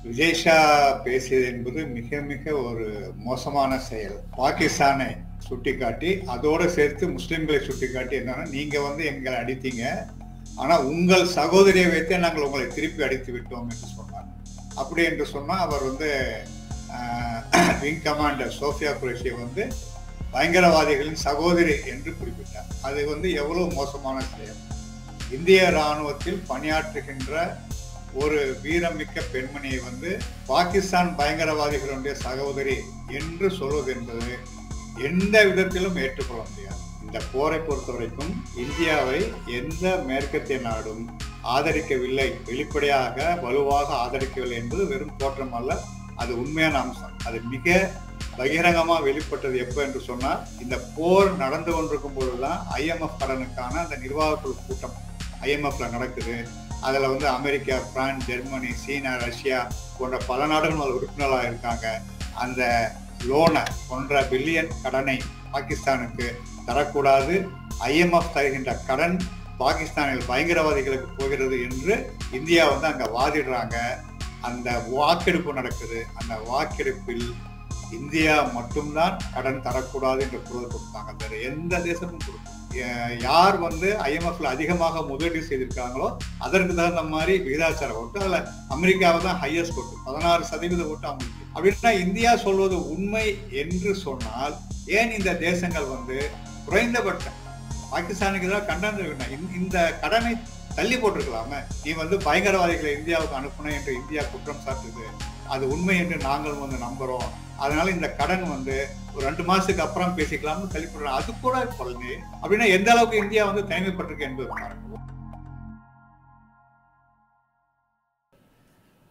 விஜய்ஷா பேசியது என்பது மிக மிக ஒரு மோசமான செயல். பாகிஸ்தானை சுட்டிக்காட்டி அதோட சேர்த்து முஸ்லிம்களை சுட்டிக்காட்டி என்னன்னா, நீங்க வந்து எங்களை அடித்தீங்க, ஆனா உங்கள் சகோதரியை வைத்தே நாங்கள் உங்களை திருப்பி அடித்து விட்டோம் என்று சொன்னார். அப்படி என்று சொன்னா அவர் வந்து விங் கமாண்டர் சோஃபியா குரேஷியை வந்து பயங்கரவாதிகளின் சகோதரி என்று குறிப்பிட்டார். அது வந்து எவ்வளவு மோசமான செயல். இந்திய ராணுவத்தில் பணியாற்றுகின்ற ஒரு வீரமிக்க பெண்மணியை வந்து பாகிஸ்தான் பயங்கரவாதிகளுடைய சகோதரி என்று சொல்வது என்பது எந்த விதத்திலும் ஏற்றுக்கொள்ள முடியாது. இந்த போரை பொறுத்த வரைக்கும் இந்தியாவை எந்த மேற்கத்திய நாடும் ஆதரிக்கவில்லை, வெளிப்படையாக வலுவாக ஆதரிக்கவில்லை என்பது வெறும் தோற்றம் அல்ல, அது உண்மையான அம்சம். அது மிக பகிரங்கமாக வெளிப்பட்டது எப்போ என்று சொன்னால், இந்த போர் நடந்து கொண்டிருக்கும் பொழுதுதான் IMF கடனுக்கான அந்த நிர்வாக குழு கூட்டம் IMFல நடக்குது. அதில் வந்து அமெரிக்கா, பிரான்ஸ், ஜெர்மனி, சீனா, ரஷ்யா போன்ற பல நாடுகளும் அது உறுப்பினராக இருக்காங்க. அந்த லோனை 1.5 பில்லியன் கடனை பாகிஸ்தானுக்கு தரக்கூடாது, IMF தருகின்ற கடன் பாகிஸ்தானில் பயங்கரவாதிகளுக்கு போகிறது என்று இந்தியா வந்து அங்கே வாதிடுறாங்க. அந்த வாக்கெடுப்பு நடக்குது. அந்த வாக்கெடுப்பில் இந்தியா மட்டும்தான் கடன் தரக்கூடாது என்று குரல் கொடுத்தாங்க. வேறு எந்த தேசமும் கொடுக்கும். யார் வந்து IMFல அதிகமாக முதலீடு செய்திருக்காங்களோ அதற்கு தகுந்த மாதிரி விகிதாச்சார ஓட்டு, அதில் அமெரிக்காவை தான் ஹையஸ்ட் ஓட்டு, 16% ஓட்டு அவங்களுக்கு. அப்படின்னா இந்தியா சொல்வது உண்மை என்று சொன்னால் ஏன் இந்த தேசங்கள் வந்து குறைந்தபட்சம் பாகிஸ்தானுக்கு எதிராக கண்டனம் இந்த கடனை தள்ளி போட்டிருக்கலாமே? நீ வந்து பயங்கரவாதிகளை இந்தியாவுக்கு அனுப்புன என்று இந்தியா குற்றம் சாட்டுது, அது உண்மை என்று நாங்கள் வந்து நம்புறோம், அதனால இந்த கடன் வந்து ஒரு 2 மாசத்துக்கு அப்புறம் பேசிக்கலாம்னு தள்ளி போடுறோம். அது கூட குறைஞ்சு அப்படின்னா எந்த அளவுக்கு இந்தியா வந்து தனிமைப்பட்டிருக்கு என்பது பாருங்க.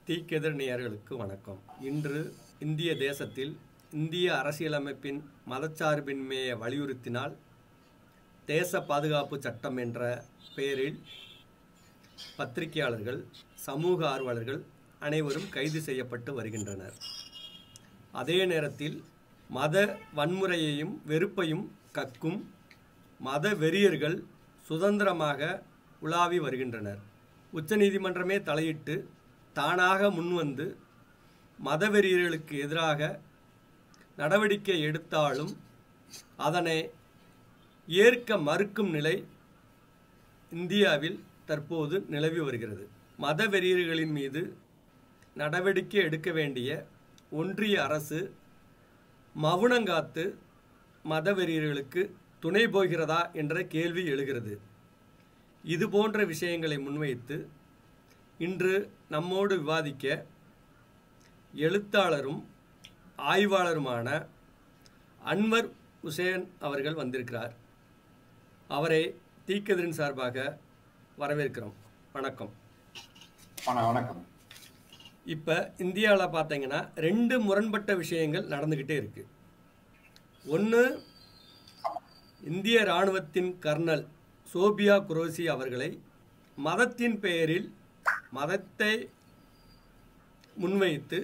தீக்கெதிர் நேயர்களுக்கு வணக்கம். இன்று இந்திய தேசத்தில் இந்திய அரசியலமைப்பின் மதச்சார்பின்மையை வலியுறுத்தினால் தேச பாதுகாப்பு சட்டம் என்ற பெயரில் பத்திரிகையாளர்கள், சமூக ஆர்வலர்கள் அனைவரும் கைது செய்யப்பட்டு வருகின்றனர். அதே நேரத்தில் மத வன்முறையையும் வெறுப்பையும் கக்கும் மத வெறியர்கள் சுதந்திரமாக உலாவி வருகின்றனர். உச்சநீதிமன்றமே தலையிட்டு தானாக முன்வந்து மதவெறியர்களுக்கு எதிராக நடவடிக்கை எடுத்தாலும் அதனை ஏற்க மறுக்கும் நிலை இந்தியாவில் தற்போது நிலவி வருகிறது. மதவெறியர்களின் மீது நடவடிக்கை எடுக்க வேண்டிய ஒன்றிய அரசு மவுனங்காத்து மதவெறியர்களுக்கு துணை போகிறதா என்ற கேள்வி எழுகிறது. இது போன்ற விஷயங்களை முன்வைத்து இன்று நம்மோடு விவாதிக்க எழுத்தாளரும் ஆய்வாளருமான அன்வர் உசேன் அவர்கள் வந்திருக்கிறார். அவரை தீக்கெதிரின் சார்பாக வரவேற்கிறோம். வணக்கம். வணக்கம். இப்போ இந்தியாவில் பார்த்தீங்கன்னா 2 முரண்பட்ட விஷயங்கள் நடந்துக்கிட்டே இருக்கு. ஒன்று, இந்திய இராணுவத்தின் கர்னல் சோபியா குரோசி அவர்களை மதத்தின் பெயரில் மதத்தை முன்வைத்து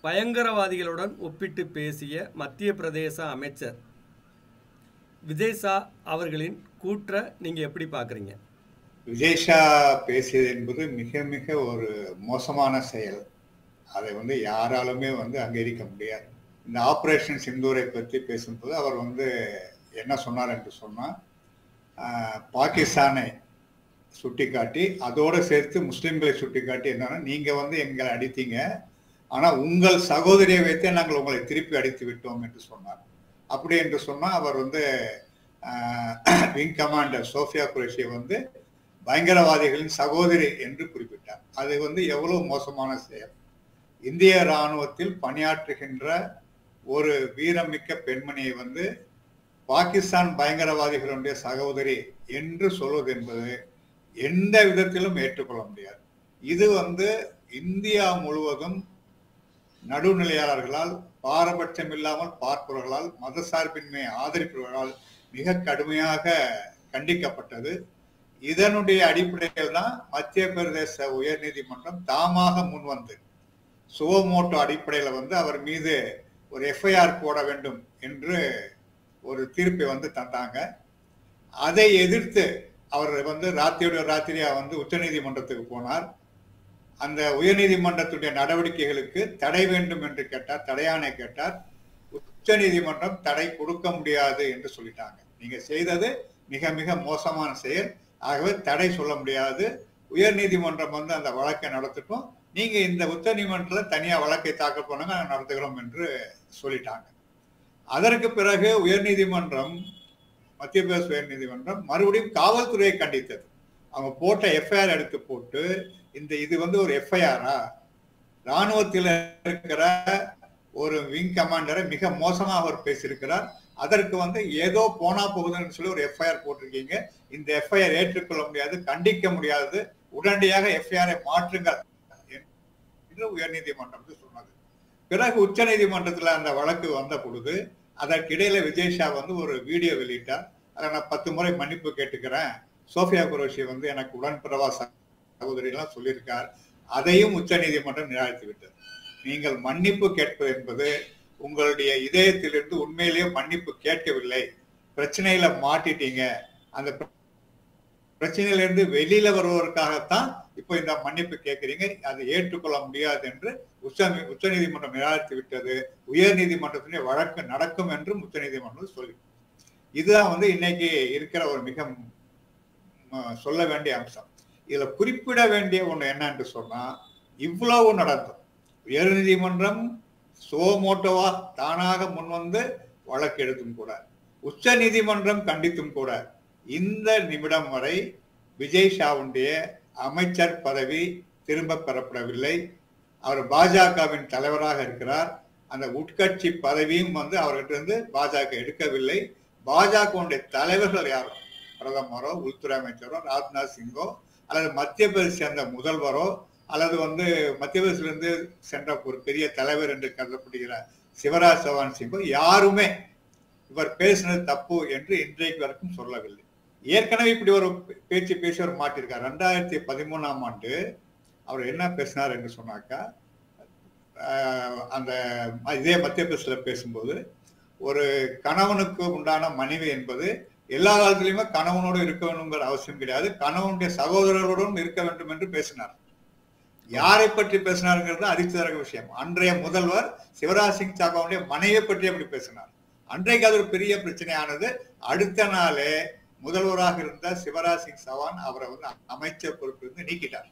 பயங்கரவாதிகளுடன் ஒப்பிட்டு பேசிய மத்திய பிரதேச அமைச்சர் விஜய்ஷா அவர்களின் கூற்றை நீங்கள் எப்படி பார்க்குறீங்க? விஜய்ஷா பேசியது என்பது மிக மிக ஒரு மோசமான செயல். அதை வந்து யாராலுமே வந்து அங்கீகரிக்க முடியாது. இந்த ஆபரேஷன் சிந்தூரை பற்றி பேசும்போது அவர் வந்து என்ன சொன்னார் என்று சொன்னால், பாகிஸ்தானை சுட்டிக்காட்டி அதோடு சேர்த்து முஸ்லிம்களை சுட்டிக்காட்டி என்னன்னா, நீங்கள் வந்து எங்களை அடித்தீங்க, ஆனால் உங்கள் சகோதரியை வைத்தே நாங்கள் உங்களை திருப்பி அடித்து விட்டோம் என்று சொன்னார். அப்படி என்று சொன்னால் அவர் வந்து விங் கமாண்டர் சோஃபியா குரேஷியை வந்து பயங்கரவாதிகளின் சகோதரி என்று குறிப்பிட்டார். அது வந்து எவ்வளவு மோசமான செயல். இந்திய இராணுவத்தில் பணியாற்றுகின்ற ஒரு வீரமிக்க பெண்மணியை வந்து பாகிஸ்தான் பயங்கரவாதிகளுடைய சகோதரி என்று சொல்வது என்பது எந்த விதத்திலும் ஏற்றுக்கொள்ள முடியாது. இது வந்து இந்தியா முழுவதும் நடுநிலையாளர்களால், பாரபட்சம் இல்லாமல் பார்ப்பவர்களால், மதசார்பின்மையை ஆதரிப்பவர்களால் மிக கடுமையாக கண்டிக்கப்பட்டது. இதனுடைய அடிப்படையில் தான் மத்திய பிரதேச உயர்நீதிமன்றம் தாமாக முன்வந்து சுவமோட்டோ அடிப்படையில் வந்து அவர் மீது ஒரு FIR போட வேண்டும் என்று ஒரு தீர்ப்பை வந்து தந்தாங்க. அதை எதிர்த்து அவர் வந்து ராத்திரியா வந்து உச்சநீதிமன்றத்துக்கு போனார். அந்த உயர்நீதிமன்றத்துடைய நடவடிக்கைகளுக்கு தடை வேண்டும் என்று கேட்டார், தடையாணை கேட்டார். உச்ச நீதிமன்றம் தடை கொடுக்க முடியாது என்று சொல்லிட்டாங்க. நீங்க செய்தது மிக மிக மோசமான செயல், ஆகவே தடை சொல்ல முடியாது. உயர் நீதிமன்றம் வந்து அந்த வழக்கை நடத்தட்டும், நீங்க இந்த உச்ச நீதிமன்றத்தில் தனியா வழக்கை தாக்கல் பண்ணுங்க, நாங்கள் நடத்துகிறோம் என்று சொல்லிட்டாங்க. அதற்கு பிறகு உயர்நீதிமன்றம், மத்திய பிரதேச உயர் நீதிமன்றம் மறுபடியும் காவல்துறையை கண்டித்தது. அவங்க போட்ட எஃப்ஐஆர் எடுத்து போட்டு, இது வந்து ஒரு எஃப்ஐஆரா, ராணுவத்தில் இருக்கிற ஒரு விங் கமாண்டரை மிக மோசமாக அவர் பேசியிருக்கிறார், அதற்கு வந்து ஏதோ போனா போகுதுன்னு சொல்லி ஒரு எஃப்ஐஆர் போட்டிருக்கீங்க, இந்த எஃப்ஐஆர் ஏற்றுக்கொள்ள முடியாது, கண்டிக்க முடியாது, உடனடியாக எஃப்ஐஆரை மாற்றுங்கள் என்று உயர்நீதிமன்றம் சொன்னது. பிறகு உச்ச நீதிமன்றத்தில் அந்த வழக்கு வந்த பொழுது அதற்கிடையில விஜய்ஷா வந்து ஒரு வீடியோ வெளியிட்டார். அதை நான் 10 முறை மன்னிப்பு கேட்டுக்கிறேன், சோஃபியா குரோஷி வந்து எனக்கு உடன்பிறவா சகோதரி எல்லாம் சொல்லியிருக்கார், அதையும் உச்ச நீதிமன்றம் நிராகரித்து விட்டது. நீங்கள் மன்னிப்பு கேட்பது என்பது உங்களுடைய இதயத்திலிருந்து உண்மையிலேயே மன்னிப்பு கேட்கவில்லை, பிரச்சனையில மாட்டிட்டீங்க, அந்த பிரச்சனையிலிருந்து வெளியில வருவதற்காகத்தான் இப்போ இந்த மன்னிப்பு கேட்கிறீங்க, அதை ஏற்றுக்கொள்ள முடியாது என்று உச்ச நீதிமன்றம் நிராகரித்து விட்டது. உயர் நீதிமன்றத்திலே வழக்கு நடக்கும் என்றும் உச்ச நீதிமன்றம் சொல்லி, இதுதான் வந்து இன்னைக்கு இருக்கிற ஒரு மிக சொல்ல வேண்டிய அம்சம். இதுல குறிப்பிட வேண்டிய ஒண்ணு என்னன்னு சொன்னா, இவ்வளவு நடந்தும் உயர் நீதிமன்றம் சோமோட்டோவா தானாக முன்வந்து வழக்கு எடுத்தும் கூட, உச்ச நீதிமன்றம் கண்டித்தும் கூட, இந்த நிமிடம் வரை விஜய் ஷாவுடைய அமைச்சர் பதவி திரும்ப பெறப்படவில்லை. அவர் பாஜகவின் தலைவராக இருக்கிறார், அந்த உட்கட்சி பதவியும் வந்து அவர்கிட்ட இருந்து பாஜக எடுக்கவில்லை. பாஜகவுடைய தலைவர்கள் யாரும், பிரதமரோ உள்துறை அமைச்சரோ ராஜ்நாத் சிங்கோ அல்லது மத்திய பிரதேச சேர்ந்த முதல்வரோ அல்லது வந்து மத்திய பிரதேசிலிருந்து சென்ற ஒரு பெரிய தலைவர் என்று கருதப்படுகிற சிவராஜ் சௌஹான் சிங்கோ யாருமே இவர் பேசினது தப்பு என்று இன்றைக்கு வரைக்கும் சொல்லவில்லை. ஏற்கனவே இப்படி ஒரு பேச்சு பேசி அவர் மாட்டிருக்கார். 2013ஆம் ஆண்டு அவர் என்ன பேசினார் என்று சொன்னாக்கா, அந்த இதே மத்திய பிரதேசத்துல பேசும்போது, ஒரு கணவனுக்கு உண்டான மனைவி என்பது எல்லா காலத்திலுமே கணவனோடு இருக்க வேண்டும்ங்கிற அவசியம் கிடையாது, கணவனுடைய சகோதரர்களோடும் இருக்க வேண்டும் என்று பேசினார். யாரை பற்றி பேசினாருங்கிறது அதிர்ச்சிதரக விஷயம். அன்றைய முதல்வர் சிவராஜ் சிங் சௌஹானுடைய மனைவியை பற்றி அப்படி பேசினார். அன்றைக்கு அது ஒரு பெரிய பிரச்சனையானது. அடுத்த நாளே முதல்வராக இருந்த சிவராஜ் சிங் சௌஹான் அவரை வந்து அமைச்சர் பொறுப்பிலிருந்து நீக்கிட்டார்.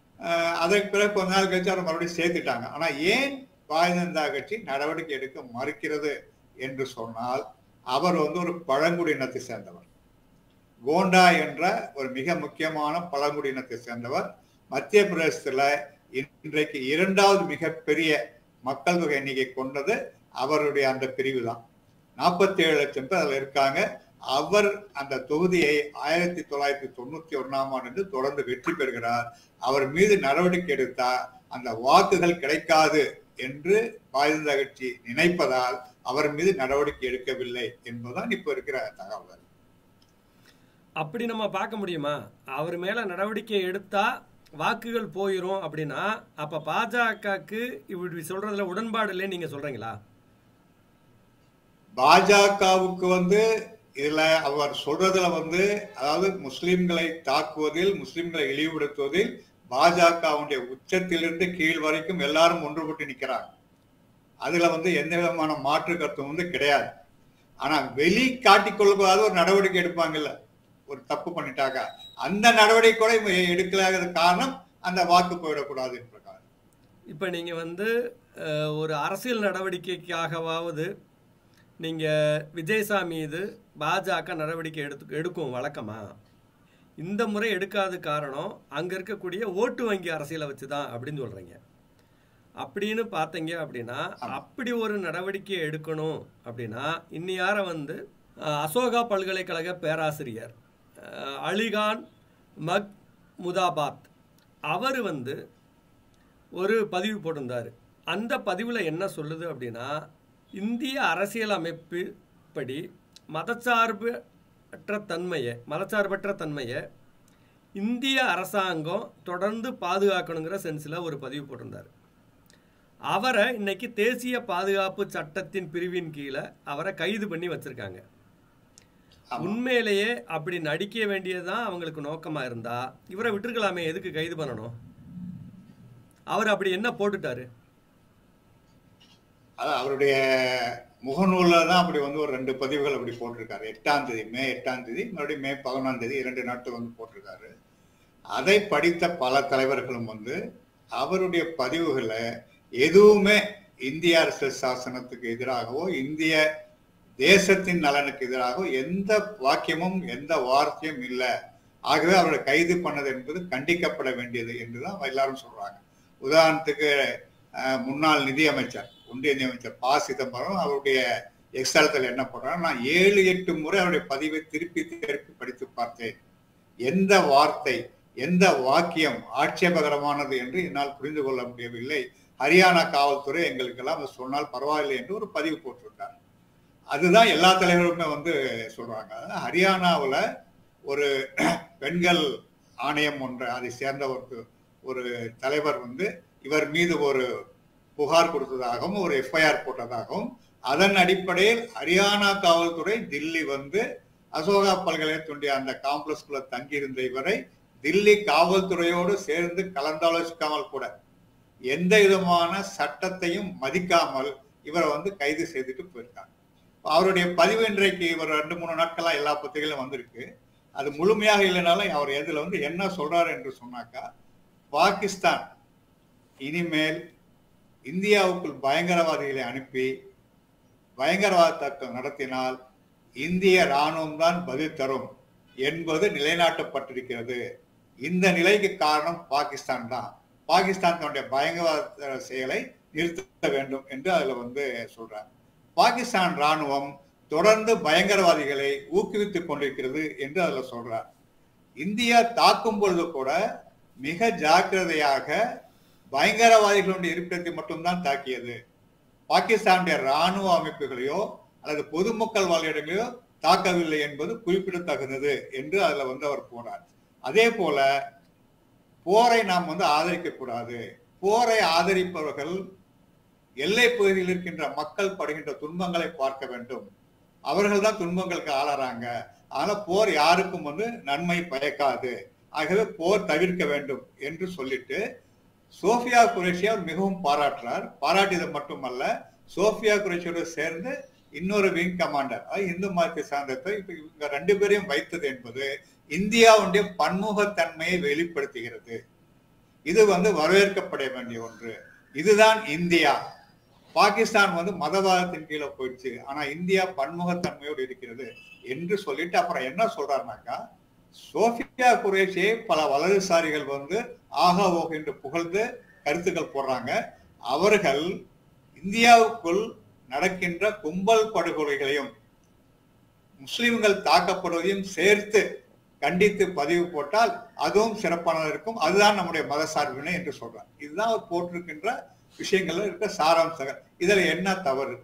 அதற்கு பிறகு கொஞ்ச நாள் கழிச்சு அவர் மறுபடியும் சேர்த்துட்டாங்க. ஆனா ஏன் பாரதிய ஜனதா கட்சி நடவடிக்கை எடுக்க மறுக்கிறது என்று சொன்னால், அவர் வந்து ஒரு பழங்குடியினத்தை சேர்ந்தவர், கோண்டா என்ற ஒரு மிக முக்கியமான பழங்குடியினத்தை சேர்ந்தவர். மத்திய பிரதேசத்துல இன்றைக்கு 2வது மிகப்பெரிய மக்கள் தொகை எண்ணிக்கை கொண்டது அவருடைய அந்த பிரிவு தான். 47 லட்சம் பேர் அதுல இருக்காங்க. அவர் அந்த தொகுதியை 1991ஆம் ஆண்டு தொடர்ந்து வெற்றி பெறுகிறார். அவர் மீது நடவடிக்கை எடுத்தா அந்த வாக்குகள் கிடைக்காது என்று பாரதிய ஜனதா கட்சி நினைப்பதால் அவர் மீது நடவடிக்கை எடுக்கவில்லை என்பதுதான் இப்ப இருக்கிற தகவல். அப்படி நம்ம பார்க்க முடியுமா? அவர் மேல நடவடிக்கை எடுத்தா வாக்குகள் போயிரும் அப்படின்னா, அப்ப பாஜகவுக்கு இப்படி சொல்றதுல உடன்பாடு இல்லைன்னு நீங்க சொல்றீங்களா? பாஜகவுக்கு வந்து இதுல அவர் சொல்றதுல வந்து, அதாவது முஸ்லிம்களை தாக்குவதில், முஸ்லிம்களை இழிவுபடுத்துவதில் பாஜகவுடைய உச்சத்திலிருந்து கீழ் வரைக்கும் எல்லாரும் ஒன்றுபட்டு நிற்கிறாங்க. அதுல வந்து எந்த விதமான மாற்று கருத்தும் வந்து கிடையாது. ஆனா வெளி காட்டிக்கொள்ளாத ஒரு நடவடிக்கை எடுப்பாங்கல்ல, ஒரு தப்பு பண்ணிட்டாங்க, அந்த நடவடிக்கை கூட எடுக்கலாத காரணம் அந்த வாக்கு போயிடக்கூடாது என்ற காரணம். இப்ப நீங்க வந்து ஒரு அரசியல் நடவடிக்கைக்காகவாவது நீங்க விஜய்ஷா மீது பாஜக நடவடிக்கை எடுக்கும் வழக்கமா? இந்த முறை எடுக்காத காரணம் அங்க இருக்கக்கூடிய ஓட்டு வங்கி அரசியலை வச்சுதான் அப்படின்னு சொல்றீங்க. அப்படின்னு பார்த்தீங்க அப்படின்னா, அப்படி ஒரு நடவடிக்கை எடுக்கணும் அப்படின்னா இன்னியார வந்து அசோகா பல்கலைக்கழக பேராசிரியர் அலிகான் மஹ்முதாபாத் அவர் வந்து ஒரு பதிவு போட்டிருந்தார். அந்த பதிவில் என்ன சொல்லுது அப்படின்னா, இந்திய அரசியல் அமைப்பு படி மதச்சார்பற்ற தன்மையை இந்திய அரசாங்கம் தொடர்ந்து பாதுகாக்கணுங்கிற சென்ஸில் ஒரு பதிவு போட்டிருந்தார். அவரை இன்னைக்கு தேசிய பாதுகாப்பு சட்டத்தின் பிரிவின் கீழே அவரை கைது பண்ணி வச்சிருக்காங்க. உண்மையிலேயே அப்படி நடிக்க வேண்டியதுதான் அவங்களுக்கு நோக்கமா இருந்தா இவரை விட்டுருக்கலாமே, எதுக்கு கைது பண்ணணும்? அவர் அப்படி என்ன போட்டுட்டாரு? அது அவருடைய முகநூல்ல தான் அப்படி வந்து ஒரு 2 பதிவுகள் அப்படி போட்டிருக்காரு. 8ஆம் தேதி, மே 8ஆம் தேதி, மறுபடியும் மே 11ஆம் தேதி 2 நாட்கள் வந்து போட்டிருக்காரு. அதை படித்த பல தலைவர்களும் வந்து அவருடைய பதிவுகளை எதுவுமே இந்திய அரசியல் சாசனத்துக்கு எதிராகவோ இந்திய தேசத்தின் நலனுக்கு எதிராகவோ எந்த வாக்கியமும் எந்த வார்த்தையும் இல்லை. ஆகவே அவரை கைது பண்ணது என்பது கண்டிக்கப்பட வேண்டியது என்றுதான் எல்லாரும் சொல்றாங்க. உதாரணத்துக்கு முன்னாள் நிதியமைச்சர், ஒன்றிய நிதியமைச்சர் ப. சிதம்பரம் அவருடைய எக்ஸாலத்தில் என்ன பண்றாரு, நான் 7-8 முறை அவருடைய பதிவை திருப்பி திருப்பி படித்து பார்த்தேன். எந்த வார்த்தை எந்த வாக்கியம் ஆட்சேபகரமானது என்று என்னால் புரிந்து கொள்ள முடியவில்லை. ஹரியானா காவல்துறை எங்களுக்கெல்லாம் அதை சொன்னால் பரவாயில்லை என்று ஒரு பதிவு போட்டிருக்கார். அதுதான் எல்லா தலைவருமே வந்து சொல்றாங்க. ஹரியானாவில் ஒரு பெண்கள் ஆணையம் ஒன்று அதை சேர்ந்த ஒரு தலைவர் வந்து இவர் மீது ஒரு புகார் கொடுத்ததாகவும் ஒரு எஃப்ஐஆர் போட்டதாகவும் அதன் அடிப்படையில் ஹரியானா காவல்துறை தில்லி வந்து அசோகா பல்கலைக்கழகத்துடைய அந்த காம்ப்ளெக்ஸ்குள்ள தங்கியிருந்த இவரை தில்லி காவல்துறையோடு சேர்ந்து கலந்தாலோசிக்காமல் கூட எந்த விதமான சட்டத்தையும் மதிக்காமல் இவரை வந்து கைது செய்துட்டு போயிருக்காங்க. அவருடைய பதிவு இன்றைக்கு ஒரு 2-3 நாட்களா எல்லா பத்திரிகையிலும் வந்திருக்கு. அது முழுமையாக இல்லைனாலும் அவர் எதுல வந்து என்ன சொல்றாரு என்று சொன்னாக்கா, பாகிஸ்தான் இனிமேல் இந்தியாவுக்குள் பயங்கரவாதிகளை அனுப்பி பயங்கரவாத தாக்குதல் நடத்தினால் இந்திய ராணுவம் தான் பதில் தரும் என்பது நிலைநாட்டப்பட்டிருக்கிறது. இந்த நிலைக்கு காரணம் பாகிஸ்தான் தான். பாகிஸ்தான் தன்னுடைய பயங்கரவாத செயலை நிறுத்த வேண்டும் என்று அதுல வந்து சொல்றாங்க. பாகிஸ்தான் ராணுவம் தொடர்ந்து பயங்கரவாதிகளை ஊக்குவித்துக் கொண்டிருக்கிறது என்று அதுல சொல்றார். இந்தியா தாக்கும் பொழுது கூட மிக ஜாக்கிரதையாக பயங்கரவாதிகளுடைய இருப்பிடத்தை மட்டும்தான் தாக்கியது. பாகிஸ்தானுடைய ராணுவ அமைப்புகளையோ அல்லது பொதுமக்கள் வாழ்க்கையோ தாக்கவில்லை என்பது குறிப்பிடத்தகுந்தது என்று அதுல வந்து அவர் போனார். அதே போல போரை நாம் வந்து ஆதரிக்க கூடாது. போரை ஆதரிப்பவர்கள் எல்லை பகுதியில் இருக்கின்ற மக்கள் படுகின்ற துன்பங்களை பார்க்க வேண்டும். அவர்கள் தான் துன்பங்களுக்கு ஆளாறாங்க. அதனால போர் யாருக்கும் வந்து நன்மை பயக்காது. ஆகவே போர் தவிர்க்க வேண்டும் என்று சொல்லிட்டு சோஃபியா குரேஷி அவர் மிகவும் பாராட்டுறார். பாராட்டியது மட்டுமல்ல, சோஃபியா குரேஷியோடு சேர்ந்து இன்னொரு விங் கமாண்டர் இந்து மதத்தை சார்ந்ததை இவங்க 2 பேரையும் வைத்தது என்பது இந்தியாவுடைய பன்முகத்தன்மையை வெளிப்படுத்துகிறது. இது வந்து வரவேற்கப்பட வேண்டிய ஒன்று. இதுதான் இந்தியா. பாகிஸ்தான் வந்து மதவாதத்தின் கீழே போயிடுச்சு, ஆனா இந்தியா பன்முகத்தன்மையோடு இருக்கிறது என்று சொல்லிட்டு அப்புறம் என்ன சொல்றாருனாக்கா, சோஃபியா குரேஷியை பல வலதுசாரிகள் வந்து ஆகா ஓக என்று புகழ்ந்து கருத்துக்கள் போடுறாங்க. அவர்கள் இந்தியாவுக்குள் நடக்கின்ற கும்பல் படுகொலைகளையும் முஸ்லிம்கள் தாக்கப்படுவதையும் சேர்த்து கண்டித்து பதிவு போட்டால் அதுவும் சிறப்பானதாக இருக்கும். அதுதான் நம்முடைய மத சார்பினை என்று சொல்றார். இதுதான் அவர் போட்டிருக்கின்ற விஷயங்கள்ல இருக்க சாராம்சங்கள். இதுல என்ன தவறு?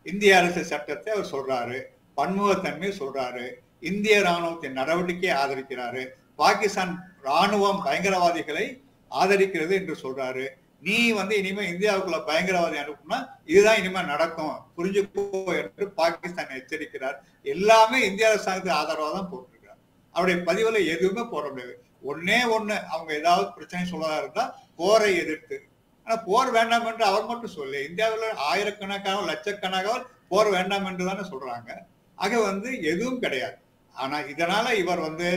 இந்திய அரசு சட்டத்தை அவர் சொல்றாரு, பன்முகத்தன்மை சொல்றாரு, இந்திய ராணுவத்தின் நடவடிக்கையை ஆதரிக்கிறாரு, பாகிஸ்தான் ராணுவம் பயங்கரவாதிகளை ஆதரிக்கிறது என்று சொல்றாரு. நீ வந்து இனிமே இந்தியாவுக்குள்ள பயங்கரவாதி அனுப்புனா இதுதான் இனிமே நடக்கும், புரிஞ்சுக்கோ என்று பாகிஸ்தான் எச்சரிக்கிறார். எல்லாமே இந்திய அரசாங்கத்துக்கு ஆதரவாக தான் போட்டிருக்கிறார். அவருடைய பதிவுல எதுவுமே போட முடியாது. ஒன்னே ஒண்ணு, அவங்க ஏதாவது பிரச்சனை சொல்லதா இருந்தா போரை எதிர்த்து. ஆனா போர் வேண்டாம் என்று அவர் மட்டும் சொல்லி, இந்தியாவில் ஆயிரக்கணக்கான லட்சக்கணக்கான போர் வேண்டாம் என்று தானே சொல்றாங்க. ஆக வந்து எதுவும் கிடையாது. ஆனா இதனால இவர் வந்து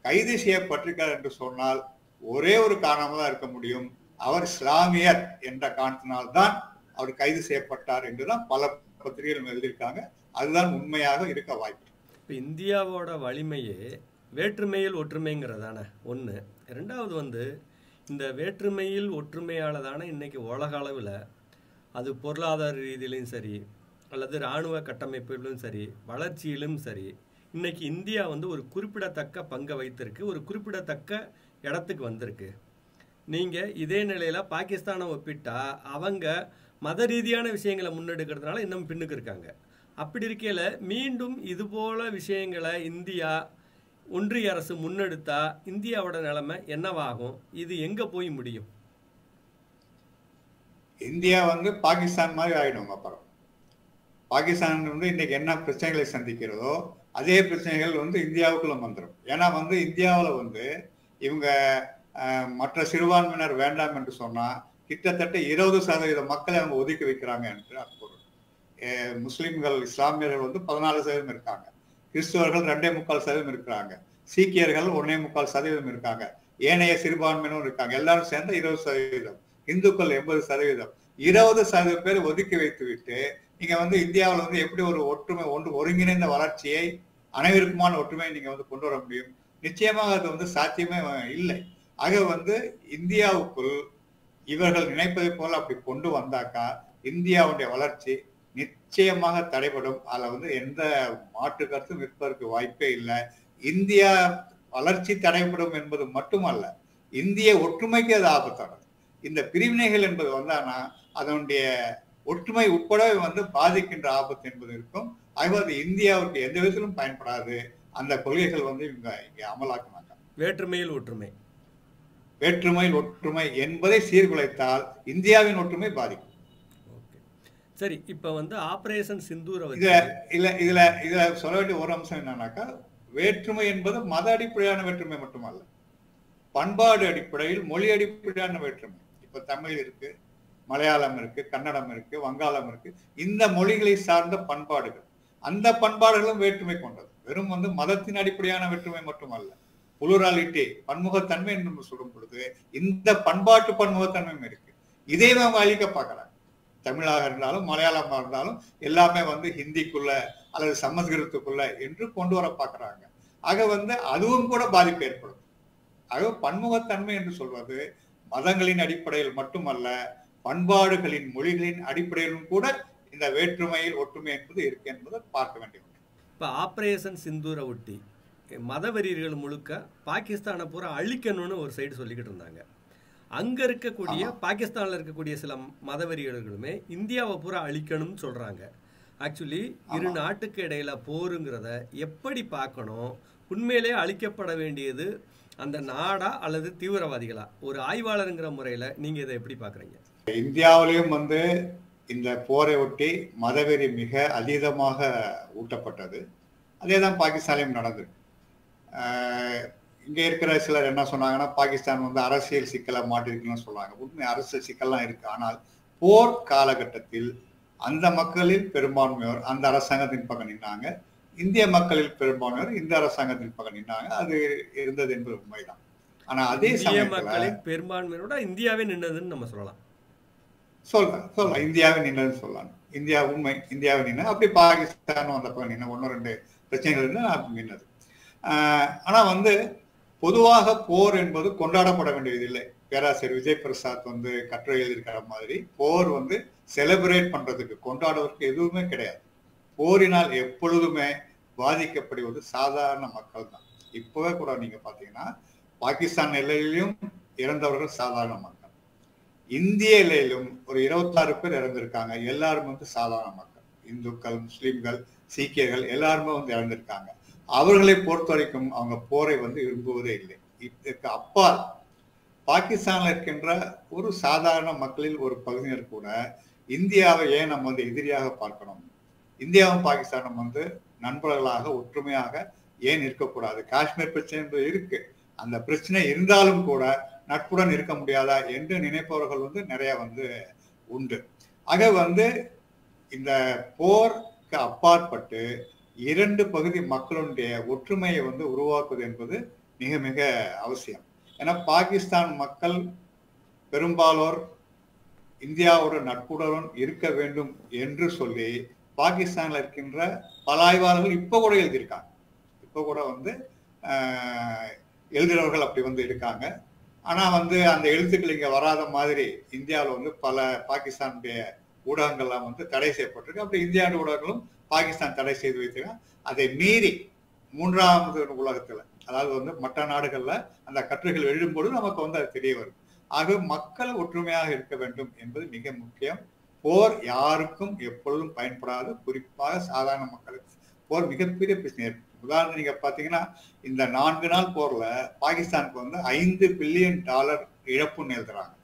கைது செய்யப்பட்டிருக்கார் என்று சொன்னால் ஒரே ஒரு காரணமாக தான் இருக்க முடியும். அவர் இஸ்லாமியர் என்ற காரணத்தினால்தான் அவர் கைது செய்யப்பட்டார் என்றுதான் பல பத்திரிகைகள் எழுதியிருக்காங்க. அதுதான் உண்மையாக இருக்க வாய்ப்பு. இப்போ இந்தியாவோட வலிமையே வேற்றுமையில் ஒற்றுமைங்கிறதான ஒன்று. ரெண்டாவது வந்து இந்த வேற்றுமையில் ஒற்றுமையால் தானே இன்றைக்கி உலக அளவில் அது பொருளாதார ரீதியிலும் சரி அல்லது இராணுவ கட்டமைப்பிலும் சரி வளர்ச்சியிலும் சரி இன்றைக்கி இந்தியா வந்து ஒரு குறிப்பிடத்தக்க பங்கை வைத்திருக்கு, ஒரு குறிப்பிடத்தக்க இடத்துக்கு வந்திருக்கு. நீங்கள் இதே நிலையில் பாகிஸ்தானை ஒப்பிட்டா அவங்க மத ரீதியான விஷயங்களை முன்னெடுக்கிறதுனால இன்னும் பின்னுக்கு இருக்காங்க. அப்படி இருக்கையில் மீண்டும் இதுபோல விஷயங்களை இந்தியா ஒன்றிய அரசு முன்னெடுத்தா இந்தியாவோட நிலைமை என்னவாகும்? இது எங்க போய் முடியும்? இந்தியா வந்து பாகிஸ்தான் மாதிரி ஆயிடும். அப்புறம் பாகிஸ்தான் வந்து இன்னைக்கு என்ன பிரச்சனைகளை சந்திக்கிறதோ அதே பிரச்சனைகள் வந்து இந்தியாவுக்குள்ள வந்துடும். ஏன்னா வந்து இந்தியாவில் வந்து இவங்க மற்ற சிறுபான்மையினர் வேண்டாம் என்று சொன்னா கிட்டத்தட்ட 20% மக்களை அவங்க ஒதுக்கி வைக்கிறாங்க என்று பொருள். முஸ்லிம்கள் இஸ்லாமியர்கள் வந்து 14% இருக்காங்க, கிறிஸ்தவர்கள் 2.25% இருக்கிறாங்க, சீக்கியர்கள் 1.25% இருக்காங்க, ஏனைய சிறுபான்மையினரும் இருக்காங்க. எல்லாரும் சேர்ந்த 20%, இந்துக்கள் 80%, 20% பேர் ஒதுக்கி வைத்து விட்டு நீங்க வந்து இந்தியாவில் வந்து எப்படி ஒரு ஒற்றுமை ஒருங்கிணைந்த வளர்ச்சியை அனைவருக்குமான ஒற்றுமையை நீங்க வந்து கொண்டு வர முடியும்? நிச்சயமாக அது வந்து சாத்தியமே இல்லை. ஆக வந்து இந்தியாவுக்குள் இவர்கள் நினைப்பதை போல அப்படி கொண்டு வந்தாக்கா இந்தியாவுடைய வளர்ச்சி நிச்சயமாக தடைபடும். அதுல வந்து எந்த மாற்று கருத்தும் இருப்பதற்கு வாய்ப்பே இல்லை. இந்தியா வளர்ச்சி தடைபடும் என்பது மட்டுமல்ல, இந்திய ஒற்றுமைக்கு அது ஆபத்தானது. இந்த பிரிவினைகள் என்பது வந்தானா அதனுடைய ஒற்றுமை உட்பட வந்து பாதிக்கின்ற ஆபத்து என்பது இருக்கும். ஆகவே அது இந்தியாவுக்கு எந்த விதத்திலும் பயன்படாது. அந்த கொள்கைகள் வந்து இங்க அமலாக்க மாட்டாங்க. வேற்றுமையில் ஒற்றுமை, வேற்றுமையில் ஒற்றுமை என்பதை சீர்குலைத்தால் இந்தியாவின் ஒற்றுமை பாதிக்கும். சரி, இப்ப வந்து ஆபரேஷன் சிந்தூரை இதுல சொல்ல வேண்டிய ஒரு அம்சம் என்னன்னாக்கா, வேற்றுமை என்பது மத அடிப்படையான வேற்றுமை மட்டுமல்ல, பண்பாடு அடிப்படையில் மொழி அடிப்படையான வேற்றுமை. இப்ப தமிழ் இருக்கு, மலையாளம் இருக்கு, கன்னடம் இருக்கு, வங்காளம் இருக்கு. இந்த மொழிகளை சார்ந்த பண்பாடுகள், அந்த பண்பாடுகளும் வேற்றுமை கொண்டது. வெறும் வந்து மதத்தின் அடிப்படையான வேற்றுமை மட்டுமல்ல, புளூராலிட்டி, பன்முகத்தன்மை என்று சொல்லும் பொழுது இந்த பண்பாட்டு பன்முகத்தன்மையும் இருக்கு. இதை அவங்க அழிக்க பார்க்கறாங்க. தமிழாக இருந்தாலும் மலையாளமாக இருந்தாலும் எல்லாமே வந்து ஹிந்திக்குள்ள அல்லது சமஸ்கிருதத்துக்குள்ள என்று கொண்டு வர பார்க்கறாங்க. ஆக வந்து அதுவும் கூட பாதிப்பு ஏற்படும். ஆக பன்முகத்தன்மை என்று சொல்வது மதங்களின் அடிப்படையில் மட்டுமல்ல, பண்பாடுகளின் மொழிகளின் அடிப்படையிலும் கூட இந்த வேற்றுமையில் ஒற்றுமை என்பது இருக்கு என்பதை பார்க்க வேண்டிய ஒன்று. இப்போ ஆபரேஷன் சிந்தூரை ஒட்டி மதவெறியர்கள் முழுக்க பாகிஸ்தானை பூரா அழிக்கணும்னு ஒரு சைடு சொல்லிக்கிட்டு இருந்தாங்க. அங்க இருக்கக்கூடிய பாகிஸ்தான்ல இருக்கக்கூடிய சில மதவெறியர்களுமே இந்தியாவை பூரா அழிக்கணும்னு சொல்றாங்க. ஆக்சுவலி இரு நாட்டுக்கு இடையில போருங்கிறத எப்படி பார்க்கணும்? உண்மையிலே அழிக்கப்பட வேண்டியது அந்த நாடா அல்லது தீவிரவாதிகளா? ஒரு ஆய்வாளருங்கிற முறையில நீங்க இதை எப்படி பாக்குறீங்க? இந்தியாவிலையும் வந்து இந்த போரை ஒட்டி மதவெறி மிக அதீதமாக ஊட்டப்பட்டது. அதேதான் பாகிஸ்தான்லையும் நடந்தது. இங்க இருக்கிற சிலர் என்ன சொன்னாங்கன்னா, பாகிஸ்தான் வந்து அரசியல் சிக்கலை மாட்டிருக்குன்னு சொல்றாங்க. உண்மை அரசியல் சிக்கல்லாம் இருக்கு. ஆனால் போர் காலகட்டத்தில் அந்த மக்களில் பெரும்பான்மையோர் அந்த அரசாங்கத்தின் பக்கம் நின்னாங்க, இந்திய மக்களில் பெரும்பான்மையோர் இந்த அரசாங்கத்தின் பக்கம் நின்னாங்க. அது இருந்தது என்பது உண்மைதான். ஆனா அதே சமயத்துல பெரும்பான்மையோட இந்தியாவே நின்னதுன்னு நம்ம சொல்லலாம். சொல்லலாம் இந்தியாவை நின்னதுன்னு சொல்லலாம். இந்தியா உண்மை, இந்தியாவை நின்ன அப்படி பாகிஸ்தானும் அந்த பக்கம் நின்ன 1-2 பிரச்சனைகள் இருந்து நின்னது. ஆனா வந்து பொதுவாக போர் என்பது கொண்டாடப்பட வேண்டியது இல்லை. பேராசிரியர் விஜய் பிரசாத் வந்து கட்டுரை எழுதியிருக்கிற மாதிரி போர் வந்து செலிப்ரேட் பண்றதுக்கு, கொண்டாடுவதற்கு எதுவுமே கிடையாது. போரினால் எப்பொழுதுமே பாதிக்கப்படுவது சாதாரண மக்கள் தான். இப்பவே கூட நீங்க பாத்தீங்கன்னா பாகிஸ்தான் எல்லையிலும் இறந்தவர்கள் சாதாரண மக்கள், இந்திய எல்லையிலும் ஒரு 26 பேர் இறந்திருக்காங்க. எல்லாரும் வந்து சாதாரண மக்கள், இந்துக்கள், முஸ்லிம்கள், சீக்கியர்கள் எல்லாருமே வந்து இறந்திருக்காங்க. அவர்களை பொறுத்த வரைக்கும் அவங்க போரை வந்து விரும்புவதே இல்லை. இதற்கு அப்பால் பாகிஸ்தான்ல இருக்கின்ற ஒரு சாதாரண மக்களில் ஒரு பகுதியினர் கூட இந்தியாவை ஏன் நம்ம வந்து எதிரியாக பார்க்கணும், இந்தியாவும் பாகிஸ்தானும் வந்து நண்பர்களாக ஒற்றுமையாக ஏன் இருக்கக்கூடாது? காஷ்மீர் பிரச்சனை என்பது இருக்கு, அந்த பிரச்சனை இருந்தாலும் கூட நட்புடன் இருக்க முடியாதா என்று நினைப்பவர்கள் வந்து நிறைய வந்து உண்டு. ஆக வந்து இந்த போருக்கு அப்பாற்பட்டு 2 பகுதி மக்களுடைய ஒற்றுமையை வந்து உருவாக்குவது என்பது மிக மிக அவசியம். ஏன்னா பாகிஸ்தான் மக்கள் பெரும்பாலோர் இந்தியாவோட நட்புடன் இருக்க வேண்டும் என்று சொல்லி பாகிஸ்தான்ல இருக்கின்ற பல ஆய்வாளர்கள் இப்ப கூட எழுதியிருக்காங்க. இப்ப கூட வந்து எழுதுறவர்கள் அப்படி வந்து இருக்காங்க. ஆனா வந்து அந்த எழுத்துக்கள் இங்க வராத மாதிரி இந்தியாவில் வந்து பல பாகிஸ்தானுடைய ஊடகங்கள்லாம் வந்து தடை செய்யப்பட்டிருக்கு. அப்படி இந்தியாவுடைய ஊடகங்களும் பாகிஸ்தான் தடை செய்து வைத்திருக்காங்க. அதை மீறி 3வது உலகத்துல, அதாவது வந்து மற்ற நாடுகள்ல அந்த கட்டுரைகள் எழுதும்போது நமக்கு வந்து அது தெரிய வரும். ஆக மக்கள் ஒற்றுமையாக இருக்க வேண்டும் என்பது மிக முக்கியம். போர் யாருக்கும் எப்பொழுதும் பயன்படாது, குறிப்பாக சாதாரண மக்களுக்கு போர் மிகப்பெரிய பிரச்சனை. உதாரணம் நீங்க பாத்தீங்கன்னா இந்த 4 நாள் போர்ல பாகிஸ்தானுக்கு வந்து $5 பில்லியன் இழப்புன்னு எழுதுறாங்க.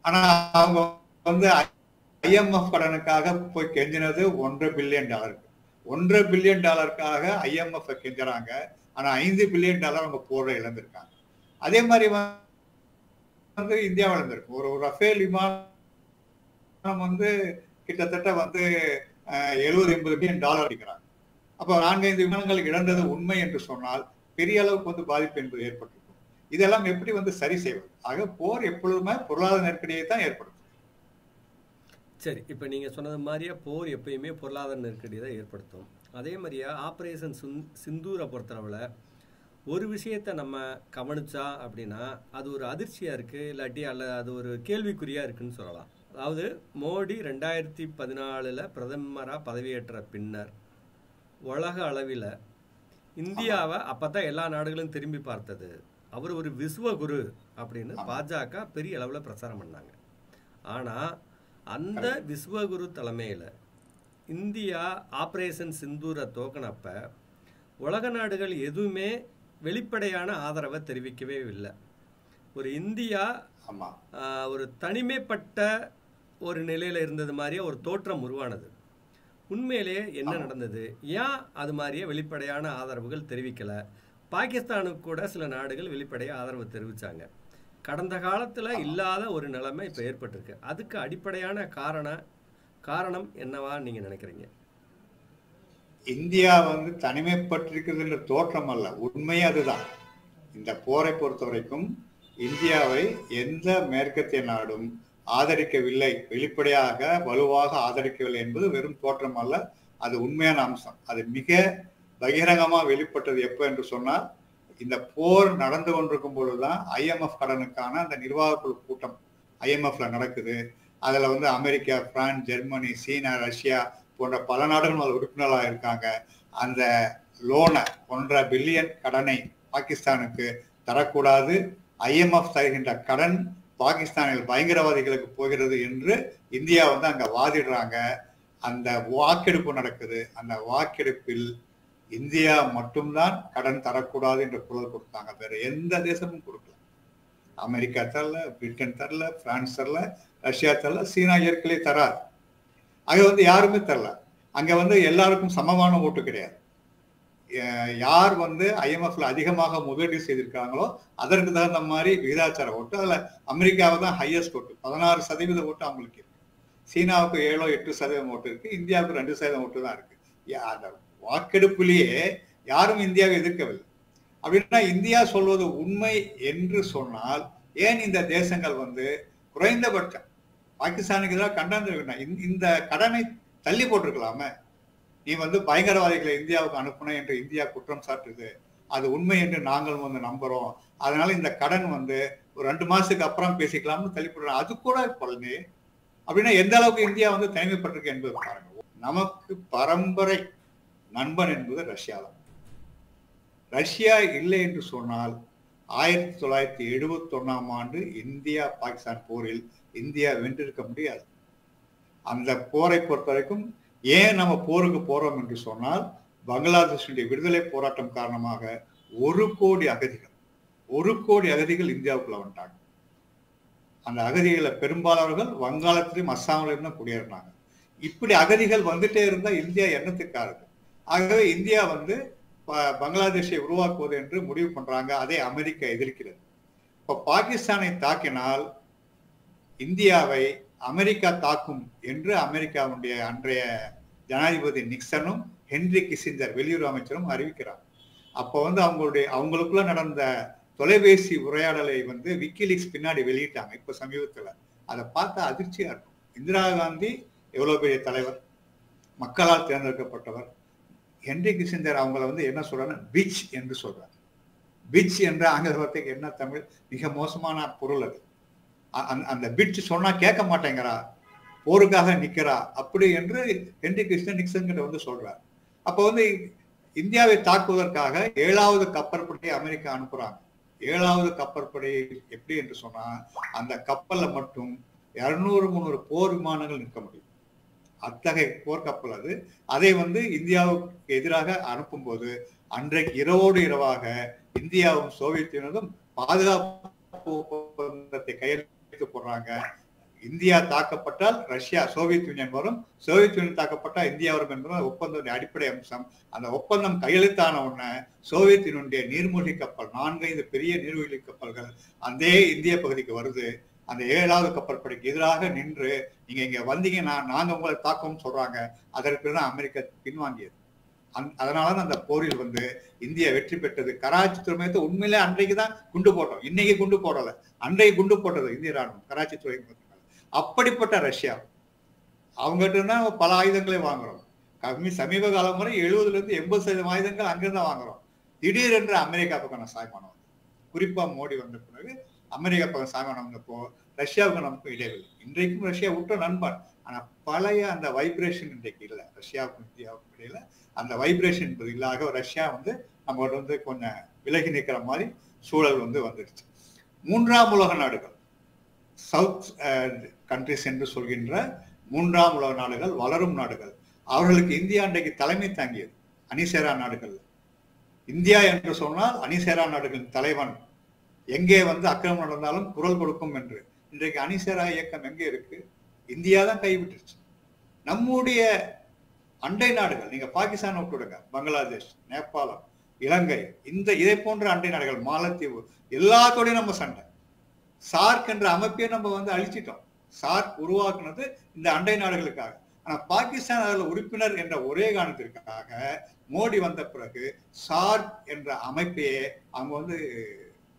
ஆனா அவங்க வந்து IMF கடனுக்காக போய் கெஞ்சினது $1.5 பில்லியன். $1.5 billion IMF கெஞ்சுறாங்க. ஆனா $5 பில்லியன் அவங்க போரை இழந்திருக்காங்க. அதே மாதிரி வந்து இந்தியா வளர்ந்துருக்கு. ஒரு ரஃபேல் விமானம் வந்து கிட்டத்தட்ட வந்து 70-80 பில்லியன் டாலர் அடிக்கிறாங்க. அப்போ 4-5 விமானங்கள் இழந்தது உண்மை என்று சொன்னால் பெரிய அளவுக்கு வந்து பாதிப்பு என்பது ஏற்பட்டிருக்கும். இதெல்லாம் எப்படி வந்து சரி செய்வது? ஆக போர் எப்பொழுதுமே பொருளாதார நெருக்கடியை தான் ஏற்படுத்தும். சரி, இப்போ நீங்கள் சொன்னது மாதிரியே போர் எப்பயுமே பொருளாதார நெருக்கடி தான் ஏற்படுத்தும். அதே மாதிரியா ஆப்ரேஷன் சிந்தூரை பொறுத்தளவில் ஒரு விஷயத்தை நம்ம கவனிச்சா அப்படின்னா அது ஒரு அதிர்ச்சியாக இருக்குது, இல்லாட்டி அது ஒரு கேள்விக்குறியாக இருக்குன்னு சொல்லலாம். அதாவது மோடி 2014 பிரதமராக பதவியேற்ற பின்னர் உலக அளவில் இந்தியாவை அப்போ தான் எல்லா நாடுகளும் திரும்பி பார்த்தது. அவர் ஒரு விஸ்வகுரு அப்படின்னு பாஜக பெரிய அளவில் பிரச்சாரம் பண்ணாங்க. ஆனால் அந்த விஸ்வகுரு தலைமையில் இந்தியா ஆப்ரேஷன் சிந்தூரை துவக்கினப்ப உலக நாடுகள் எதுவுமே வெளிப்படையான ஆதரவை தெரிவிக்கவே இல்லை. ஒரு இந்தியா ஒரு தனிமைப்பட்ட ஒரு நிலையில் இருந்தது மாதிரியே ஒரு தோற்றம் உருவானது. உண்மையிலேயே என்ன நடந்தது? ஏன் அது மாதிரியே வெளிப்படையான ஆதரவுகள் தெரிவிக்கலை? பாகிஸ்தானுக்கு கூட சில நாடுகள் வெளிப்படையாக ஆதரவு தெரிவித்தாங்க. கடந்த காலத்தில் இல்லாத ஒரு நிலைமை இப்போ ஏற்பட்டிருக்கு. அதுக்கு அடிப்படையான காரணம் என்னவா நீங்கள் நினைக்கிறீங்க? இந்தியா வந்து தனிமைப்பட்டிருக்கிறது என்ற தோற்றம் அல்ல, உண்மையே அதுதான். இந்த போரை பொறுத்த வரைக்கும் இந்தியாவை எந்த மேற்கத்திய நாடும் ஆதரிக்கவில்லை, வெளிப்படையாக வலுவாக ஆதரிக்கவில்லை என்பது வெறும் தோற்றம் அல்ல, அது உண்மையான அம்சம். அது மிக பகிரங்கமாக வெளிப்பட்டது எப்போ என்று சொன்னால், இந்த போர் நடந்து கொண்டிருக்கும் பொழுதுதான் IMF கடனுக்கான அந்த நிர்வாக குழு கூட்டம் IMFல நடக்குது. அதுல வந்து அமெரிக்கா, பிரான்ஸ், ஜெர்மனி, சீனா, ரஷ்யா போன்ற பல நாடுகளும் அது உறுப்பினராக இருக்காங்க. அந்த லோனை 1.5 பில்லியன் கடனை பாகிஸ்தானுக்கு தரக்கூடாது, IMF தருகின்ற கடன் பாகிஸ்தானில் பயங்கரவாதிகளுக்கு போகிறது என்று இந்தியா வந்து அங்க வாதிடுறாங்க. அந்த வாக்கெடுப்பு நடக்குது. அந்த வாக்கெடுப்பில் இந்தியா மட்டும்தான் கடன் தரக்கூடாது என்று குரல் கொடுத்தாங்க. வேற எந்த தேசமும் கொடுக்கல. அமெரிக்கா தரல, பிரிட்டன் தரல, பிரான்ஸ் தரல, ரஷ்யா தரல, சீனா ஏற்கனவே தராது. அங்க வந்து யாருமே தரல. அங்க வந்து எல்லாருக்கும் சமமான ஓட்டு கிடையாது. யார் வந்து IMFல அதிகமாக முதலீடு செய்திருக்காங்களோ அதற்கு தகுந்த மாதிரி விகிதாச்சார ஓட்டு. அதுல அமெரிக்காவை தான் ஹையஸ்ட் ஓட்டு, 16% ஓட்டு அவங்களுக்கு இருக்கு. சீனாவுக்கு 7-8% ஓட்டு இருக்கு. இந்தியாவுக்கு 2% ஓட்டு தான் இருக்கு. அந்த வாக்கெடுப்பிலேயே யாரும் இந்தியாவை எதிர்க்கவில்லை. அப்படின்னா இந்தியா சொல்வது உண்மை என்று சொன்னால் ஏன் இந்த தேசங்கள் வந்து குறைந்தபட்சம் பாகிஸ்தானுக்கு எதிராக கண்டனம் இந்த கடனை தள்ளி போட்டிருக்கலாமே? நீ வந்து பயங்கரவாதிகளை இந்தியாவுக்கு அனுப்புன என்று இந்தியா குற்றம் சாட்டுது, அது உண்மை என்று நாங்கள் வந்து நம்புறோம், அதனால இந்த கடன் வந்து ஒரு 2 மாசத்துக்கு அப்புறம் பேசிக்கலாம்னு தள்ளி போடுறோம். அது கூட பழனி. அப்படின்னா எந்த அளவுக்கு இந்தியா வந்து தனிமைப்பட்டிருக்கு என்பது பாருங்க. நமக்கு பரம்பரை நண்பன் என்பது ரஷ்யா தான். ரஷ்யா இல்லை என்று சொன்னால் 1971ஆம் ஆண்டு இந்தியா பாகிஸ்தான் போரில் இந்தியா வென்றிருக்க முடியாது. அந்த போரை பொறுத்த வரைக்கும் ஏன் நம்ம போருக்கு போறோம் என்று சொன்னால், பங்களாதேஷுடைய விடுதலை போராட்டம் காரணமாக 1 கோடி அகதிகள் இந்தியாவுக்குள்ள வந்துட்டாங்க. அந்த அகதிகளை பெரும்பாலானவர்கள் வங்காளத்திலும் அஸ்ஸாமிலும் தான் குடியேறினாங்க. இப்படி அகதிகள் வந்துட்டே இருந்தா இந்தியா எண்ணத்துக்காரது. ஆகவே இந்தியா வந்து பங்களாதேஷை உருவாக்குவது என்று முடிவு பண்றாங்க. அதை அமெரிக்கா எதிர்க்கிறது. இப்ப பாகிஸ்தானை தாக்கினால் இந்தியாவை அமெரிக்கா தாக்கும் என்று அமெரிக்காவுடைய அன்றைய ஜனாதிபதி நிக்சனும் ஹென்ரி கிசிஞ்சர் வெளியுறவு அமைச்சரும் அறிவிக்கிறார். அப்போ வந்து அவங்களுக்குள்ள நடந்த தொலைபேசி உரையாடலை வந்து விக்கிலீக்ஸ் பின்னாடி வெளியிட்டாங்க இப்ப சமீபத்துல. அதை பார்த்தா அதிர்ச்சியா இருக்கும். இந்திரா காந்தி எவ்வளவு பெரிய தலைவர், மக்களால் தேர்ந்தெடுக்கப்பட்டவர். ஹென்ரி கிசிஞ்சர் அவங்கள வந்து என்ன சொல்றாங்க, பிச் என்று சொல்றாங்க. பிச் என்ற ஆங்கில வார்த்தைக்கு என்ன தமிழ்? மிக மோசமான பொருள் அது. அந்த பிச் சொன்னா கேட்க மாட்டேங்கிறா, போருக்காக நிக்கிறா, அப்படி என்று ஹென்ரி நிக்சன் கிட்ட வந்து சொல்றார். அப்ப வந்து இந்தியாவை தாக்குவதற்காக 7வது கப்பற்படையை அமெரிக்கா அனுப்புறாங்க. 7வது கப்பற்படை எப்படி என்று சொன்னா, அந்த கப்பல்ல மட்டும் 200-300 போர் விமானங்கள் நிற்க முடியும். அத்தகைய போர்க்கப்பல் அது. அதை வந்து இந்தியாவுக்கு எதிராக அனுப்பும்போது அன்றைக்கு இரவோடு இரவாக இந்தியாவும் சோவியத் யூனியனும் பாதுகாப்பு ஒப்பந்தத்தை கையெழுத்து போடுறாங்க. இந்தியா தாக்கப்பட்டால் ரஷ்யா சோவியத் யூனியன் வரும், சோவியத் யூனியன் தாக்கப்பட்டால் இந்தியா வரும் என்பது ஒப்பந்தத்தின் அடிப்படை அம்சம். அந்த ஒப்பந்தம் கையெழுத்தான உடனே சோவியத் யூனியனுடைய நீர்மூழ்கி கப்பல் 4-5 பெரிய நீர்மூழ்கி கப்பல்கள் அதே இந்திய பகுதிக்கு வருது. அந்த 7வது கப்பல் படைக்கு எதிராக நின்று நீங்க இங்க வந்தீங்கன்னா நாங்க உங்களை தாக்கம்னு சொல்றாங்க. அதற்கு தான் அமெரிக்கா பின்வாங்கியது. அதனால அந்த போரில் வந்து இந்தியா வெற்றி பெற்றது. கராச்சி துறைமுகத்தை உண்மையிலே அன்றைக்கு தான் குண்டு போட்டோம், இன்னைக்கு குண்டு போடல, அன்றைக்கு குண்டு போட்டது இந்திய ராணுவம் கராச்சி துறைமுகத்தில். அப்படிப்பட்ட ரஷ்யா அவங்ககிட்ட தான் பல ஆயுதங்களை வாங்குறோம். சமீப காலம் வரை 70% ஆயுதங்கள் அங்கிருந்தான் வாங்குறோம். திடீரென்று அமெரிக்கா பக்கம் சாய்மானம் வந்து, குறிப்பா மோடி வந்த பிறகு அமெரிக்கா பக்கம் சாய்மானம் வந்தப்போ ரஷ்யாவுக்கு நமக்கும் இடைவெளி. இன்றைக்கும் ரஷ்யா விட்ட நண்பன், ஆனா பழைய அந்த வைப்ரேஷன் இன்றைக்கு இல்லை. ரஷ்யாவுக்கும் இந்தியாவுக்கும் இடையில அந்த வைப்ரேஷன் என்பது இல்லாத ரஷ்யா வந்து நம்மகிட்ட வந்து கொஞ்சம் விலகி நிற்கிற மாதிரி சூழல் வந்து வந்துருச்சு. 3ஆம் உலக நாடுகள், சவுத் கண்ட்ரிஸ் என்று சொல்கின்ற 3ஆம் உலக நாடுகள், வளரும் நாடுகள், அவர்களுக்கு இந்தியா இன்றைக்கு தலைமை தாங்கியது. அணிசேரா நாடுகள், இந்தியா என்று சொன்னால் அணிசேரா நாடுகளின் தலைவன், எங்கே வந்து அக்கிரமம் நடந்தாலும் குரல் கொடுக்கும் என்று. இன்றைக்கு அணிசேரா இயக்கம் எங்கே இருக்கு? இந்தியா தான் கைவிட்டுருச்சு. நம்முடைய அண்டை நாடுகள், நீங்க பாகிஸ்தான் விட்டுடுங்க, பங்களாதேஷ், நேபாளம், இலங்கை, இதை போன்ற அண்டை நாடுகள், மாலத்தீவு, எல்லாத்தோடையும் நம்ம சண்டை. சார்க் என்ற அமைப்பையே நம்ம வந்து அழிச்சிட்டோம். சார்க் உருவாக்குனது இந்த அண்டை நாடுகளுக்காக. ஆனா பாகிஸ்தான் அதில் உறுப்பினர் என்ற ஒரே காரணத்திற்காக மோடி வந்த பிறகு சார்க் என்ற அமைப்பையே அவங்க வந்து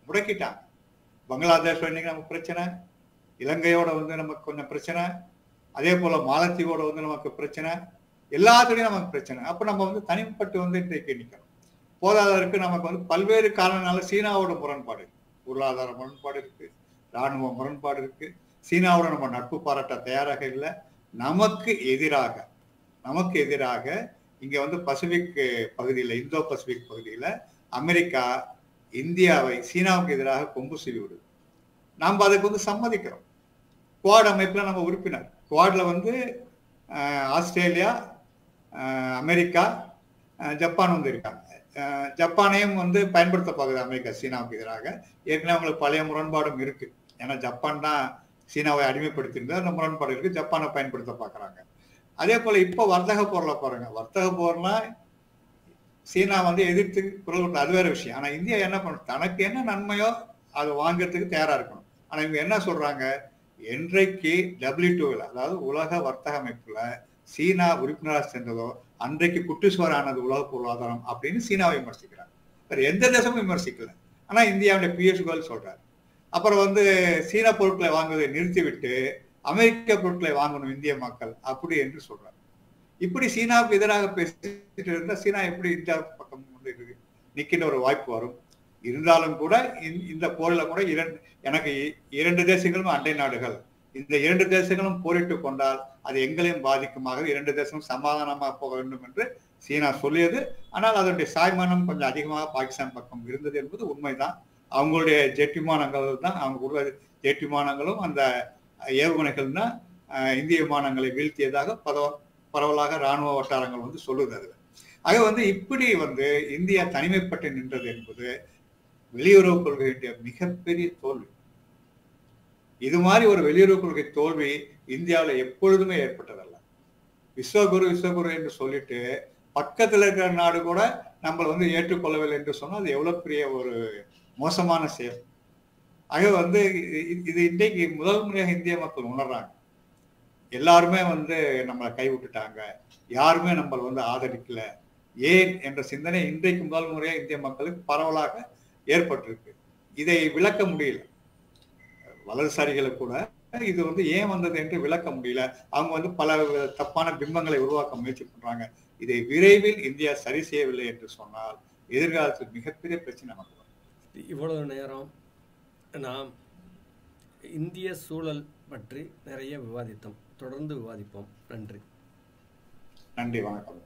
முடக்கிட்டாங்க. பங்களாதேஷ் இன்னைக்கு நமக்கு பிரச்சனை, இலங்கையோட வந்து நமக்கு கொஞ்சம் பிரச்சனை, அதே போல மாலத்தீவோட வந்து நமக்கு பிரச்சனை, எல்லாத்துடையும் நமக்கு பிரச்சனை. அப்ப நம்ம வந்து தனிப்பட்டு வந்து இன்றைக்கு நிற்கிறோம். போதாதற்கு நமக்கு வந்து பல்வேறு காரணங்களால சீனாவோட முரண்பாடு, பொருளாதார முரண்பாடு இருக்கு, ராணுவ முரண்பாடு இருக்கு. சீனாவோட நம்ம நட்பு பாராட்ட தயாராக இல்லை. நமக்கு எதிராக இங்க வந்து பசிபிக் பகுதியில், இந்தோ பசிபிக் பகுதியில அமெரிக்கா இந்தியாவை சீனாவுக்கு எதிராக கொம்பு சீவி விடுது. நாம் அதுக்கு வந்து சம்மதிக்கிறோம். குவாட் அமைப்புல நம்ம உறுப்பினர். குவாட்ல வந்து ஆஸ்திரேலியா, அமெரிக்கா, ஜப்பான் வந்து இருக்காங்க. ஜப்பானையும் வந்து பயன்படுத்த பார்க்குது அமெரிக்கா சீனாவுக்கு எதிராக. ஏற்கனவே அவங்களுக்கு பழைய முரண்பாடும் இருக்கு. ஏன்னா ஜப்பான் தான் சீனாவை அடிமைப்படுத்தியிருந்தது, அந்த முரண்பாடு இருக்கு. ஜப்பானை பயன்படுத்த பார்க்குறாங்க. அதே போல இப்போ வர்த்தக போர்ல பாருங்க, வர்த்தக போர்னா சீனா வந்து எதிர்த்து குரல் கொடுத்த, அது வேற விஷயம். ஆனா இந்தியா என்ன பண்ணும், தனக்கு என்ன நன்மையோ அதை வாங்குறதுக்கு தயாரா இருக்கணும். ஆனா இவங்க என்ன சொல்றாங்க, என்றைக்கு WTO, அதாவது உலக வர்த்தக அமைப்புல சீனா உறுப்பினராக சென்றதோ அன்றைக்கு குட்டிசுவர் ஆனது உலக பொருளாதாரம் அப்படின்னு சீனாவை விமர்சிக்கிறாங்க. வேற எந்த தேசமும் விமர்சிக்கல. ஆனா இந்தியாவுடைய பியூஷ் கோயல் சொல்றாரு. அப்புறம் வந்து சீனா பொருட்களை வாங்குவதை நிறுத்திவிட்டு அமெரிக்க பொருட்களை வாங்கணும் இந்திய மக்கள் அப்படி என்று சொல்றாரு. இப்படி சீனாவுக்கு எதிராக பேசிட்டு இருந்தா சீனா எப்படி இந்தியா பக்கம் வந்து நிக்கின்ற ஒரு வாய்ப்பு வரும். இருந்தாலும் கூட இந்த போரில கூட எனக்கு 2 தேசங்களும் அண்டை நாடுகள், இந்த 2 தேசங்களும் போரிட்டு கொண்டால் அது எங்களையும் பாதிக்குமாக 2 தேசங்களும் சமாதானமாக போக வேண்டும் என்று சீனா சொல்லியது. ஆனால் அதனுடைய சாய்மானம் கொஞ்சம் அதிகமாக பாகிஸ்தான் பக்கம் இருந்தது என்பது உண்மைதான். அவங்களுடைய ஜெட் விமானங்கள் தான், அவங்க உள்ள ஜெட் விமானங்களும் அந்த ஏவுகணைகள் தான் இந்திய விமானங்களை வீழ்த்தியதாக பரவலாக இராணுவ வட்டாரங்கள் வந்து சொல்லுது. ஆக வந்து இப்படி வந்து இந்தியா தனிமைப்பட்டு நின்றது என்பது வெளியுறவு கொள்கையுடைய மிகப்பெரிய தோல்வி. இது மாதிரி ஒரு வெளியுறவு கொள்கை தோல்வி இந்தியாவில் எப்பொழுதுமே ஏற்பட்டதல்ல. விஸ்வகுரு என்று சொல்லிட்டு பக்கத்துல இருக்கிற நாடு கூட நம்மளை வந்து ஏற்றுக்கொள்ளவில்லை என்று சொன்னால் அது எவ்வளவு பெரிய ஒரு மோசமான செயல். ஆக வந்து இது இன்றைக்கு முதல் முறையாக இந்திய மக்கள் உணர்றாங்க. எல்லாருமே வந்து நம்மளை கைவிட்டுட்டாங்க, யாருமே நம்மளை வந்து ஆதரிக்கல, ஏன் என்ற சிந்தனை இன்றைக்கு முதல் முறையாக இந்திய மக்களுக்கு பரவலாக ஏற்பட்டிருக்கு. இதை விளக்க முடியல. வலதுசாரிகளுக்கு கூட இது வந்து ஏன் வந்தது என்று விளக்க முடியல. அவங்க வந்து பல தப்பான பிம்பங்களை உருவாக்க முயற்சி பண்றாங்க. இதை விரைவில் இந்தியா சரி செய்யவில்லை என்று சொன்னால் எதிர்காலத்தில் மிகப்பெரிய பிரச்சனை நமக்கு வரும். இவ்வளவு நேரம் நாம் இந்திய சூழல் பற்றி நிறைய விவாதித்தோம். தொடர்ந்து விவாதிப்போம். நன்றி. நன்றி, வணக்கம்.